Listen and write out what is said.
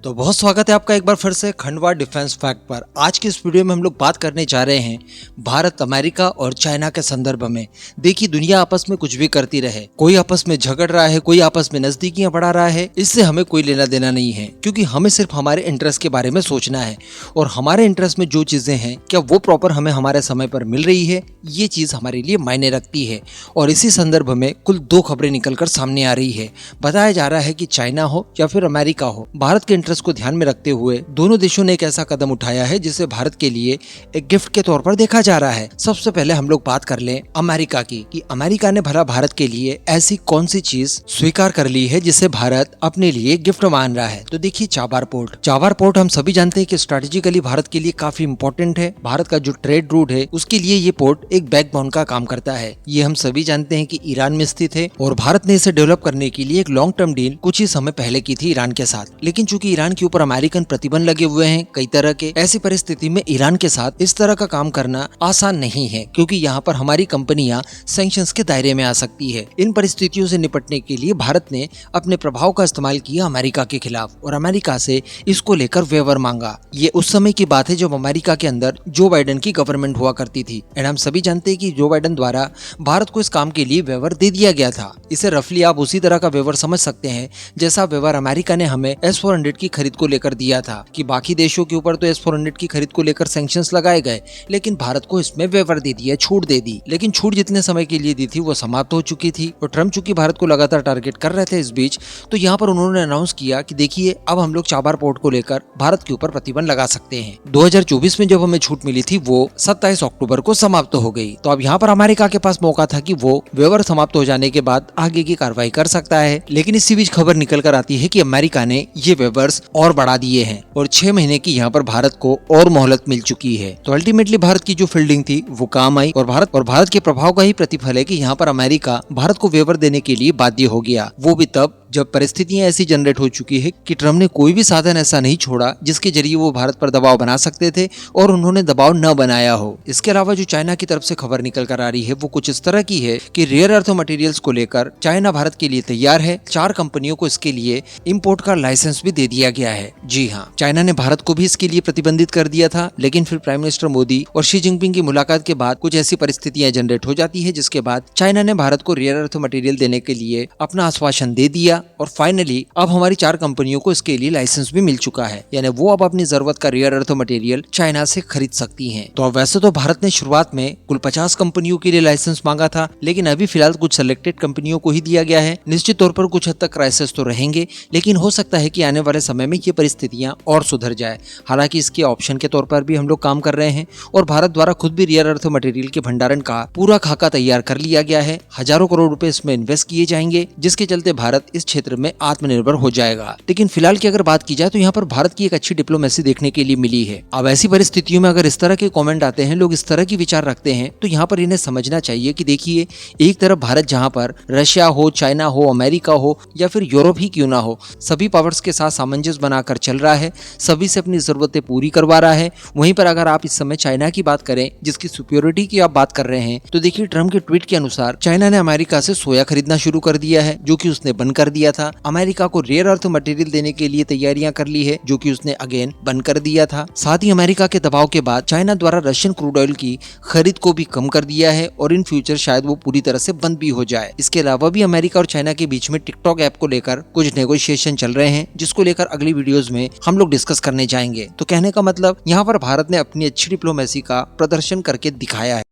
तो बहुत स्वागत है आपका एक बार फिर से खंडवा डिफेंस फैक्ट पर। आज की इस वीडियो में हम लोग बात करने जा रहे हैं भारत, अमेरिका और चाइना के संदर्भ में। देखिए, दुनिया आपस में कुछ भी करती रहे, कोई आपस में झगड़ रहा है, कोई आपस में नजदीकियां बढ़ा रहा है, इससे हमें कोई लेना देना नहीं है, क्योंकि हमें सिर्फ हमारे इंटरेस्ट के बारे में सोचना है और हमारे इंटरेस्ट में जो चीजें हैं क्या वो प्रॉपर हमें हमारे समय पर मिल रही है, ये चीज हमारे लिए मायने रखती है। और इसी संदर्भ में कुल 2 खबरें निकलकर सामने आ रही है। बताया जा रहा है कि चाइना हो या फिर अमेरिका हो, भारत के इंटरेस्ट को ध्यान में रखते हुए दोनों देशों ने एक ऐसा कदम उठाया है जिसे भारत के लिए एक गिफ्ट के तौर पर देखा जा रहा है। सबसे पहले हम लोग बात कर लें अमेरिका की, कि अमेरिका ने भला भारत के लिए ऐसी कौन सी चीज स्वीकार कर ली है जिसे भारत अपने लिए गिफ्ट मान रहा है। तो देखिए, चाबार पोर्ट। चाबार पोर्ट हम सभी जानते हैं कि स्ट्रेटेजिकली भारत के लिए काफी इंपॉर्टेंट है। भारत का जो ट्रेड रूट है उसके लिए ये पोर्ट एक बैकबोन का काम करता है। ये हम सभी जानते हैं कि ईरान में स्थित है और भारत ने इसे डेवलप करने के लिए एक लॉन्ग टर्म डील कुछ ही समय पहले की थी ईरान के साथ। लेकिन चूंकि ईरान के ऊपर अमेरिकन प्रतिबंध लगे हुए हैं कई तरह के, ऐसी परिस्थिति में ईरान के साथ इस तरह का काम करना आसान नहीं है, क्योंकि यहाँ पर हमारी कंपनियां सैंक्शंस के दायरे में आ सकती है। इन परिस्थितियों से निपटने के लिए भारत ने अपने प्रभाव का इस्तेमाल किया अमेरिका के खिलाफ और अमेरिका से इसको लेकर वेवर मांगा। ये उस समय की बात है जब अमेरिका के अंदर जो बाइडेन की गवर्नमेंट हुआ करती थी। एंड हम सभी जानते हैं कि जो बाइडेन द्वारा भारत को इस काम के लिए वेवर दे दिया गया था। इसे रफली आप उसी तरह का वेवर समझ सकते हैं जैसा वेवर अमेरिका ने हमें S-400 की खरीद को लेकर दिया था, कि बाकी देशों के ऊपर तो S-400 की खरीद को लेकर सैंक्शंस लगाए गए, लेकिन भारत को इसमें वेवर दे दिया, छूट दे दी। लेकिन छूट जितने समय के लिए दी थी वो समाप्त हो चुकी थी और ट्रम्प चूंकि भारत को लगातार टारगेट कर रहे थे इस बीच, तो यहाँ पर उन्होंने अनाउंस किया कि देखिए, अब हम लोग चाबार पोर्ट को लेकर भारत के ऊपर प्रतिबंध लगा सकते हैं। 2024 में जब हमें छूट मिली थी वो 27 अक्टूबर को समाप्त हो गई। तो अब यहाँ पर अमेरिका के पास मौका था कि वो वेवर समाप्त हो जाने के बाद आगे की कार्रवाई कर सकता है। लेकिन इसी बीच खबर निकल कर आती है कि अमेरिका ने ये वेवर्स और बढ़ा दिए हैं और 6 महीने की यहाँ पर भारत को और मोहलत मिल चुकी है। तो अल्टीमेटली भारत की जो फील्डिंग थी वो काम आई और भारत के प्रभाव का ही प्रतिफल है कि यहाँ पर अमेरिका भारत को वेवर देने के लिए बाध्य हो गया। वो भी तब जब परिस्थितियां ऐसी जनरेट हो चुकी है कि ट्रम्प ने कोई भी साधन ऐसा नहीं छोड़ा जिसके जरिए वो भारत पर दबाव बना सकते थे और उन्होंने दबाव न बनाया हो। इसके अलावा जो चाइना की तरफ से खबर निकल कर आ रही है वो कुछ इस तरह की है कि रेयर अर्थ मटेरियल्स को लेकर चाइना भारत के लिए तैयार है। 4 कंपनियों को इसके लिए इम्पोर्ट का लाइसेंस भी दे दिया गया है। जी हाँ, चाइना ने भारत को भी इसके लिए प्रतिबंधित कर दिया था, लेकिन फिर प्राइम मिनिस्टर मोदी और शी जिनपिंग की मुलाकात के बाद कुछ ऐसी परिस्थितियां जनरेट हो जाती है जिसके बाद चाइना ने भारत को रेयर अर्थ मटेरियल देने के लिए अपना आश्वासन दे दिया और फाइनली अब हमारी 4 कंपनियों को इसके लिए लाइसेंस भी मिल चुका है, यानी वो अब अपनी जरूरत का रेयर अर्थ मटेरियल चाइना से खरीद सकती हैं। तो अब वैसे तो भारत ने शुरुआत में कुल 50 कंपनियों के लिए लाइसेंस मांगा था, लेकिन अभी फिलहाल कुछ सिलेक्टेड कंपनियों को ही दिया गया है। निश्चित तौर पर कुछ हद तक क्राइसिस तो रहेंगे, लेकिन हो सकता है कि आने वाले समय में ये परिस्थितियां और सुधर जाए। हालांकि इसके ऑप्शन के तौर पर भी हम लोग काम कर रहे हैं और भारत द्वारा खुद भी रेयर अर्थ मटेरियल के भंडारण का पूरा खाका तैयार कर लिया गया है। हजारों करोड़ रुपए इसमें इन्वेस्ट किए जाएंगे, जिसके चलते भारत इस क्षेत्र में आत्मनिर्भर हो जाएगा। लेकिन फिलहाल की अगर बात की जाए तो यहाँ पर भारत की एक अच्छी डिप्लोमेसी देखने के लिए मिली है। अब ऐसी परिस्थितियों में अगर इस तरह के कमेंट आते हैं, लोग इस तरह की विचार रखते हैं, तो यहाँ पर इन्हें समझना चाहिए कि देखिए, एक तरफ भारत जहाँ पर रशिया हो, चाइना हो, अमेरिका हो या फिर यूरोप ही क्यों ना हो, सभी पावर्स के साथ सामंजस्य बनाकर चल रहा है, सभी से अपनी जरूरतें पूरी करवा रहा है। वहीं पर अगर आप इस समय चाइना की बात करें, जिसकी सुप्योरिटी की आप बात कर रहे हैं, तो देखिए, ट्रम्प के ट्वीट के अनुसार चाइना ने अमेरिका से सोया खरीदना शुरू कर दिया है, जो कि उसने बंद कर दिया था। अमेरिका को रेयर अर्थ मटेरियल देने के लिए तैयारियां कर ली है, जो कि उसने अगेन बंद कर दिया था। साथ ही अमेरिका के दबाव के बाद चाइना द्वारा रशियन क्रूड ऑयल की खरीद को भी कम कर दिया है और इन फ्यूचर शायद वो पूरी तरह से बंद भी हो जाए। इसके अलावा भी अमेरिका और चाइना के बीच में टिकटॉक ऐप को लेकर कुछ नेगोशिएशन चल रहे हैं, जिसको लेकर अगली वीडियोस में हम लोग डिस्कस करने जाएंगे। तो कहने का मतलब, यहाँ पर भारत ने अपनी अच्छी डिप्लोमेसी का प्रदर्शन करके दिखाया है।